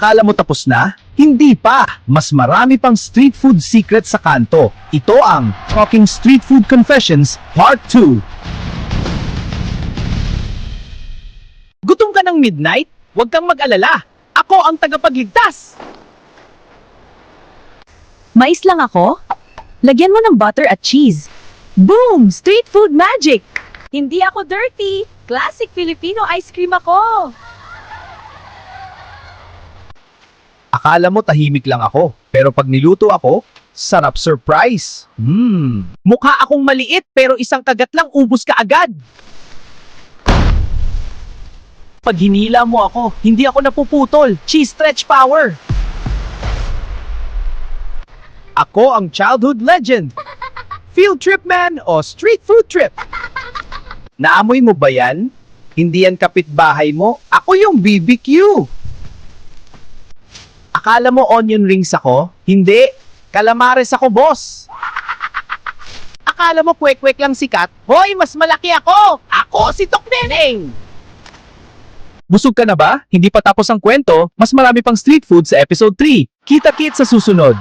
Akala mo tapos na? Hindi pa! Mas marami pang street food secret sa kanto. Ito ang Talking Street Food Confessions Part 2. Gutom ka ng midnight? Huwag kang mag-alala. Ako ang tagapagligtas! Mais lang ako? Lagyan mo ng butter at cheese. Boom! Street food magic! Hindi ako dirty. Classic Filipino ice cream ako. Akala mo tahimik lang ako, pero pag niluto ako, sarap surprise. Mukha akong maliit pero isang kagat lang ubos ka agad. Pag hinila mo ako, hindi ako napuputol. Cheese stretch power. Ako ang childhood legend. Field trip man o street food trip. Naamoy mo ba yan? Hindi yan kapitbahay mo. Ako yung BBQ. Akala mo onion rings ako? Hindi. Calamares ako, boss. Akala mo kwek-kwek lang sikat? Hoy, mas malaki ako! Ako si Tok Neneng! Busog ka na ba? Hindi pa tapos ang kwento, mas marami pang street food sa episode 3. Kita-kit sa susunod.